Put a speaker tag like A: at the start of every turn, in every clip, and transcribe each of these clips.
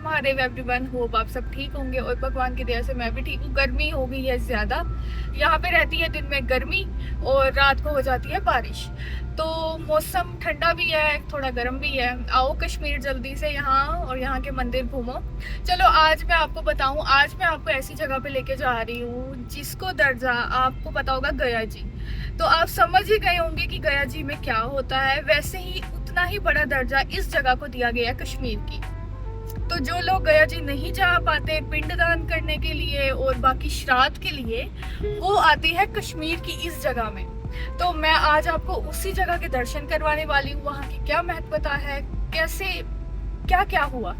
A: Mahadev everyone, hope आप सब ठीक होंगे और भगवान की दया से मैं भी ठीक हूँ। गर्मी हो गई है ज़्यादा, यहाँ पे रहती है दिन में गर्मी और रात को हो जाती है बारिश। तो मौसम ठंडा भी है, थोड़ा गर्म भी है। आओ कश्मीर जल्दी से यहाँ और यहाँ के मंदिर घूमो। चलो आज मैं आपको बताऊँ, आज मैं आपको ऐसी जगह पे लेके जा रही हूँ जिसको दर्जा आपको पता होगा, गया जी। तो आप समझ ही गए होंगे कि गया जी में क्या होता है। वैसे ही उतना ही बड़ा दर्जा इस जगह को दिया गया है कश्मीर की। तो जो लोग गया जी नहीं जा पाते पिंडदान करने के लिए और बाकी श्राद्ध के लिए, वो आते हैं कश्मीर की इस जगह में। तो मैं आज आपको उसी जगह के दर्शन करवाने वाली हूँ, वहाँ की क्या महत्वता है, कैसे क्या क्या हुआ।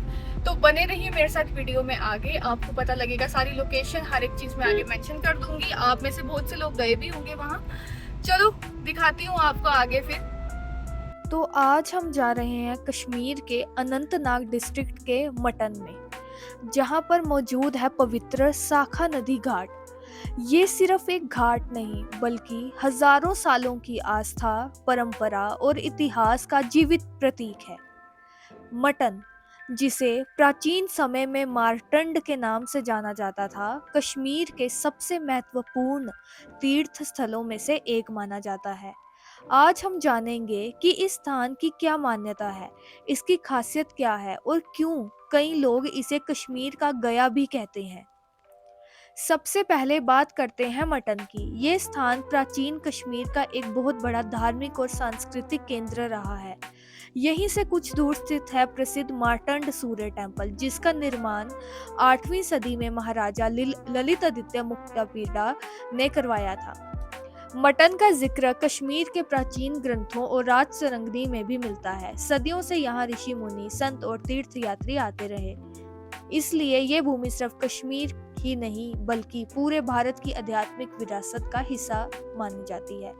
A: तो बने रहिए मेरे साथ वीडियो में, आगे आपको पता लगेगा। सारी लोकेशन हर एक चीज मैं आगे मेंशन कर दूंगी। आप में से बहुत से लोग गए भी होंगे वहाँ। चलो दिखाती हूँ आपको आगे फिर। तो आज हम जा रहे हैं कश्मीर के अनंतनाग डिस्ट्रिक्ट के मटन में, जहां पर मौजूद है पवित्र साखा नदी घाट। ये सिर्फ एक घाट नहीं बल्कि हजारों सालों की आस्था, परंपरा और इतिहास का जीवित प्रतीक है। मटन, जिसे प्राचीन समय में मार्तंड के नाम से जाना जाता था, कश्मीर के सबसे महत्वपूर्ण तीर्थ स्थलों में से एक माना जाता है। आज हम जानेंगे कि इस स्थान की क्या मान्यता है, इसकी खासियत क्या है और क्यों कई लोग इसे कश्मीर का गया भी कहते हैं। सबसे पहले बात करते हैं मटन की। ये स्थान प्राचीन कश्मीर का एक बहुत बड़ा धार्मिक और सांस्कृतिक केंद्र रहा है। यहीं से कुछ दूर स्थित है प्रसिद्ध मार्तंड सूर्य टेम्पल, जिसका निर्माण 8वीं सदी में महाराजा ललित आदित्य मुक्तापीड़ा ने करवाया था। मटन का जिक्र कश्मीर के प्राचीन ग्रंथों और राज सरंगनी में भी मिलता है। सदियों से यहाँ ऋषि मुनि, संत और तीर्थ यात्री आते रहे, इसलिए ये भूमि सिर्फ कश्मीर ही नहीं बल्कि पूरे भारत की आध्यात्मिक विरासत का हिस्सा मानी जाती है।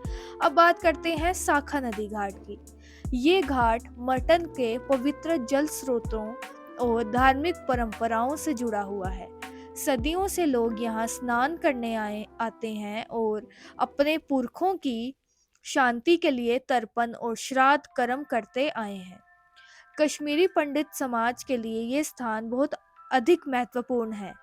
A: अब बात करते हैं साखा नदी घाट की। ये घाट मटन के पवित्र जल स्रोतों और धार्मिक परंपराओं से जुड़ा हुआ है। सदियों से लोग यहाँ स्नान करने आते हैं और अपने पुरखों की शांति के लिए तर्पण और श्राद्ध कर्म करते आए हैं। कश्मीरी पंडित समाज के लिए ये स्थान बहुत अधिक महत्वपूर्ण है।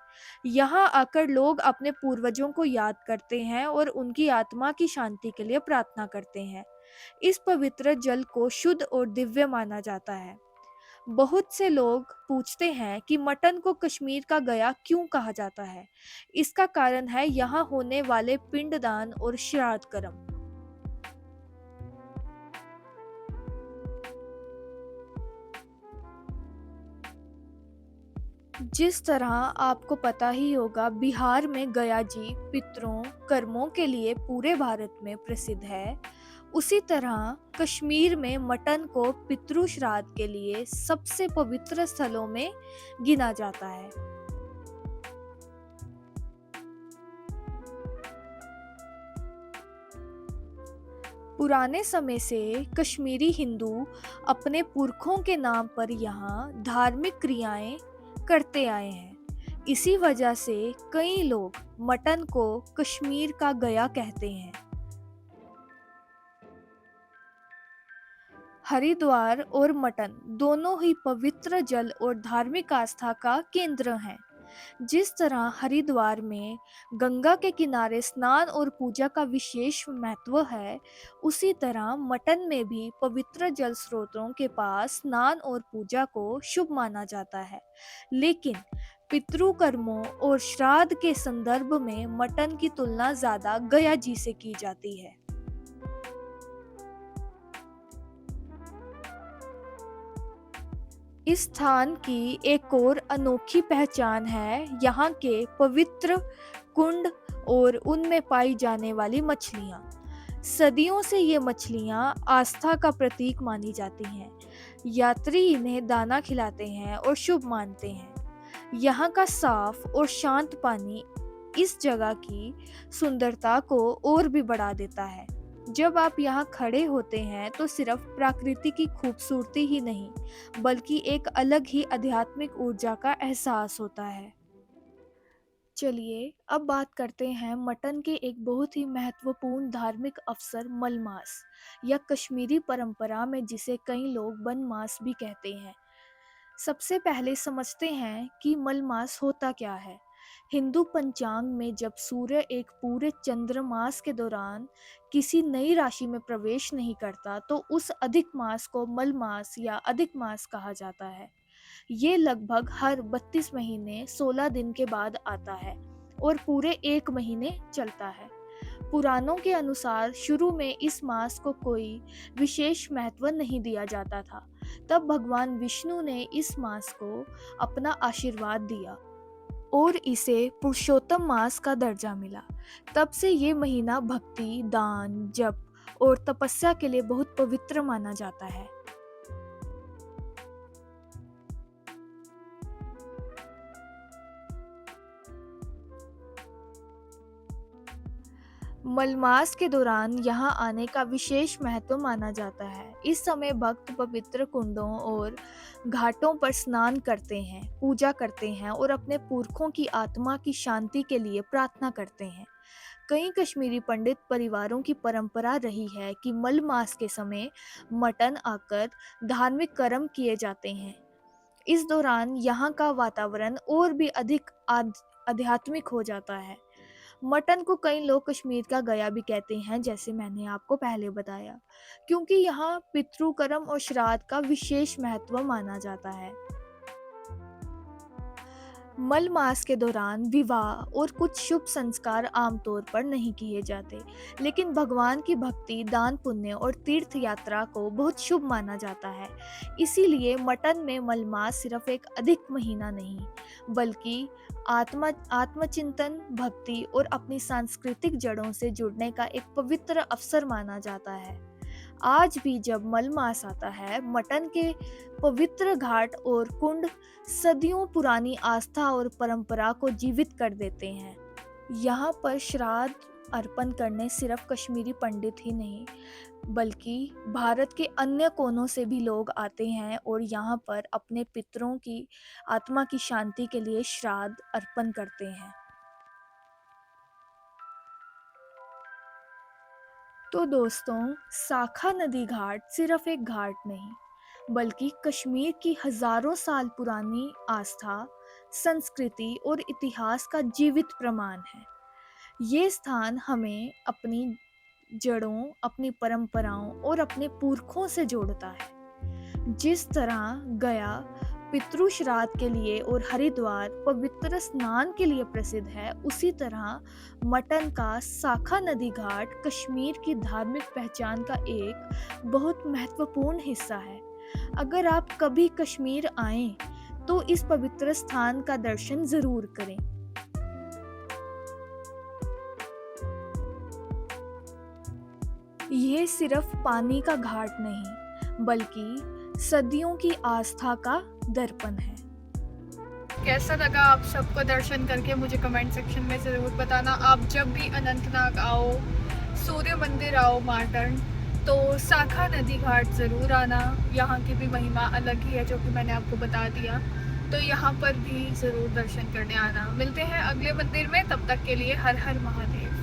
A: यहाँ आकर लोग अपने पूर्वजों को याद करते हैं और उनकी आत्मा की शांति के लिए प्रार्थना करते हैं। इस पवित्र जल को शुद्ध और दिव्य माना जाता है। बहुत से लोग पूछते हैं कि मटन को कश्मीर का गया क्यों कहा जाता है। इसका कारण है यहाँ होने वाले पिंडदान और श्राद्ध कर्म। जिस तरह आपको पता ही होगा, बिहार में गया जी पितरों कर्मों के लिए पूरे भारत में प्रसिद्ध है, उसी तरह कश्मीर में मटन को पितृ श्राद्ध के लिए सबसे पवित्र स्थलों में गिना जाता है। पुराने समय से कश्मीरी हिंदू अपने पुरखों के नाम पर यहाँ धार्मिक क्रियाएं करते आए हैं। इसी वजह से कई लोग मटन को कश्मीर का गया कहते हैं। हरिद्वार और मटन दोनों ही पवित्र जल और धार्मिक आस्था का केंद्र हैं। जिस तरह हरिद्वार में गंगा के किनारे स्नान और पूजा का विशेष महत्व है, उसी तरह मटन में भी पवित्र जल स्रोतों के पास स्नान और पूजा को शुभ माना जाता है। लेकिन पितृ कर्मों और श्राद्ध के संदर्भ में मटन की तुलना ज्यादा गया जी से की जाती है। इस स्थान की एक और अनोखी पहचान है यहाँ के पवित्र कुंड और उनमें पाई जाने वाली मछलियाँ। सदियों से ये मछलियाँ आस्था का प्रतीक मानी जाती हैं। यात्री इन्हें दाना खिलाते हैं और शुभ मानते हैं। यहाँ का साफ और शांत पानी इस जगह की सुंदरता को और भी बढ़ा देता है। जब आप यहाँ खड़े होते हैं तो सिर्फ प्रकृति की खूबसूरती ही नहीं बल्कि एक अलग ही आध्यात्मिक ऊर्जा का एहसास होता है। चलिए अब बात करते हैं मटन के एक बहुत ही महत्वपूर्ण धार्मिक अवसर मलमास, या कश्मीरी परंपरा में जिसे कई लोग बनमास भी कहते हैं। सबसे पहले समझते हैं कि मलमास होता क्या है। हिंदू पंचांग में जब सूर्य एक पूरे चंद्रमास के दौरान किसी नई राशि में प्रवेश नहीं करता तो उस अधिक मास को मलमास या अधिक मास कहा जाता है। ये लगभग हर 32 महीने 16 दिन के बाद आता है और पूरे एक महीने चलता है। पुराणों के अनुसार शुरू में इस मास को कोई विशेष महत्व नहीं दिया जाता था। तब भगवान विष्णु ने इस मास को अपना आशीर्वाद दिया और इसे पुरुषोत्तम मास का दर्जा मिला। तब से ये महीना भक्ति, दान, जप और तपस्या के लिए बहुत पवित्र माना जाता है। मलमास के दौरान यहाँ आने का विशेष महत्व माना जाता है। इस समय भक्त पवित्र कुंडों और घाटों पर स्नान करते हैं, पूजा करते हैं और अपने पुरखों की आत्मा की शांति के लिए प्रार्थना करते हैं। कई कश्मीरी पंडित परिवारों की परंपरा रही है कि मल मास के समय मटन आकर धार्मिक कर्म किए जाते हैं। इस दौरान यहाँ का वातावरण और भी अधिक आध्यात्मिक हो जाता है। मटन को कई लोग कश्मीर का गया भी कहते हैं, जैसे मैंने आपको पहले बताया, क्योंकि यहाँ पितृ कर्म और श्राद्ध का विशेष महत्व माना जाता है। मल मास के दौरान विवाह और कुछ शुभ संस्कार आमतौर पर नहीं किए जाते, लेकिन भगवान की भक्ति, दान पुण्य और तीर्थ यात्रा को बहुत शुभ माना जाता है। इसीलिए मटन में मल मास सिर्फ एक अधिक महीना नहीं, बल्कि आत्मचिंतन, भक्ति और अपनी सांस्कृतिक जड़ों से जुड़ने का एक पवित्र अवसर माना जाता है। आज भी जब मल मास आता है, मटन के पवित्र घाट और कुंड सदियों पुरानी आस्था और परंपरा को जीवित कर देते हैं। यहाँ पर श्राद्ध अर्पण करने सिर्फ कश्मीरी पंडित ही नहीं, बल्कि भारत के अन्य कोनों से भी लोग आते हैं और यहाँ पर अपने पितरों की आत्मा की शांति के लिए श्राद्ध अर्पण करते हैं। तो दोस्तों, साखा नदी घाट सिर्फ एक घाट नहीं, बल्कि कश्मीर की हजारों साल पुरानी आस्था, संस्कृति और इतिहास का जीवित प्रमाण है। ये स्थान हमें अपनी जड़ों, अपनी परंपराओं और अपने पुरखों से जोड़ता है। जिस तरह गया पितृ श्राद्ध के लिए और हरिद्वार पवित्र स्नान के लिए प्रसिद्ध है, उसी तरह मटन का साखा नदी घाट कश्मीर की धार्मिक पहचान का एक बहुत महत्वपूर्ण हिस्सा है। अगर आप कभी कश्मीर आएं, तो इस पवित्र स्थान का दर्शन जरूर करें। यह सिर्फ पानी का घाट नहीं, बल्कि सदियों की आस्था का दर्पण है। कैसा लगा आप सबको दर्शन करके मुझे कमेंट सेक्शन में ज़रूर बताना। आप जब भी अनंतनाग आओ, सूर्य मंदिर आओ मार्टन, तो साखा नदी घाट ज़रूर आना। यहाँ की भी महिमा अलग ही है, जो कि मैंने आपको बता दिया। तो यहाँ पर भी ज़रूर दर्शन करने आना। मिलते हैं अगले मंदिर में, तब तक के लिए हर हर महादेव।